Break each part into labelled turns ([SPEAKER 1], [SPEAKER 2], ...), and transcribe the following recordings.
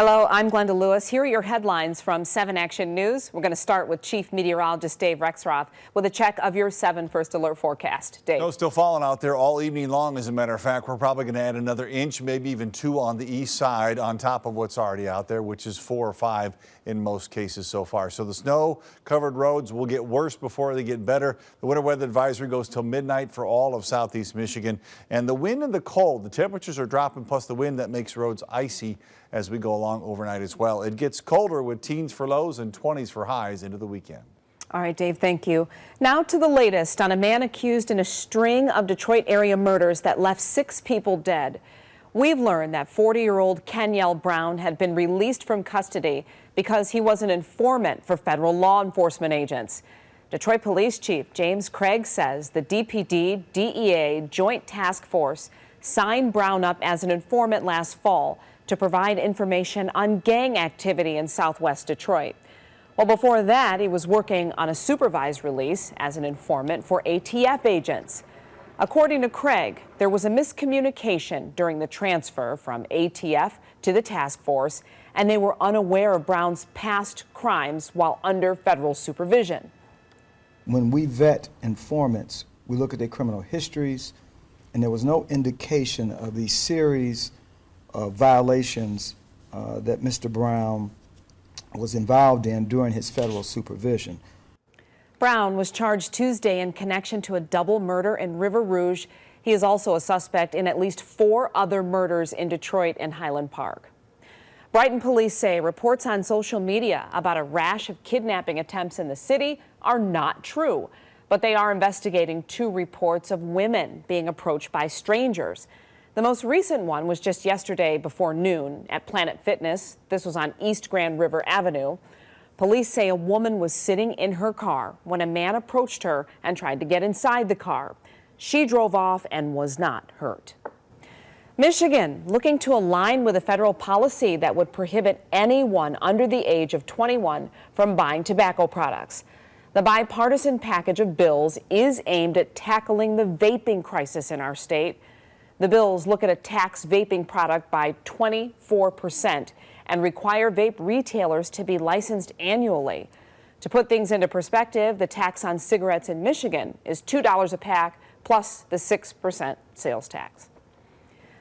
[SPEAKER 1] Hello, I'm Glenda Lewis. Here are your headlines from 7 Action News. We're going to start with Chief Meteorologist Dave Rexroth with a check of your 7 First Alert forecast. Dave.
[SPEAKER 2] Snow's still falling out there all evening long, as a matter of fact. We're probably going to add another inch, maybe even 2 on the east side on top of what's already out there, which is 4 or 5 in most cases so far. So the snow-covered roads will get worse before they get better. The winter weather advisory goes till midnight for all of southeast Michigan. And the wind and the cold, the temperatures are dropping, plus the wind that makes roads icy as we go along overnight as well. It gets colder with teens for lows and 20s for highs into the weekend.
[SPEAKER 1] All right, Dave, thank you. Now to the latest on a man accused in a string of Detroit area murders that left 6 people dead. We've learned that 40-year-old Kenyell Brown had been released from custody because he was an informant for federal law enforcement agents. Detroit Police Chief James Craig says the DPD DEA Joint Task Force signed Brown up as an informant last fall to provide information on gang activity in southwest Detroit. Well, before that, he was working on a supervised release as an informant for ATF agents. According to Craig, there was a miscommunication during the transfer from ATF to the task force, and they were unaware of Brown's past crimes while under federal supervision.
[SPEAKER 3] When we vet informants, we look at their criminal histories, and there was no indication of these series of violations that Mr. Brown was involved in during his federal supervision.
[SPEAKER 1] Brown was charged Tuesday in connection to a double murder in River Rouge. He is also a suspect in at least 4 other murders in Detroit and Highland Park. Brighton police say reports on social media about a rash of kidnapping attempts in the city are not true, but they are investigating 2 reports of women being approached by strangers. The most recent one was just yesterday before noon at Planet Fitness. This was on East Grand River Avenue. Police say a woman was sitting in her car when a man approached her and tried to get inside the car. She drove off and was not hurt. Michigan looking to align with a federal policy that would prohibit anyone under the age of 21 from buying tobacco products. The bipartisan package of bills is aimed at tackling the vaping crisis in our state. The bills look at a tax vaping product by 24% and require vape retailers to be licensed annually. To put things into perspective, the tax on cigarettes in Michigan is $2 a pack plus the 6% sales tax.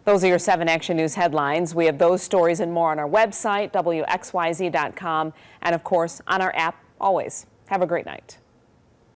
[SPEAKER 1] Those are your 7 Action News headlines. We have those stories and more on our website, WXYZ.com, and of course on our app always. Have a great night.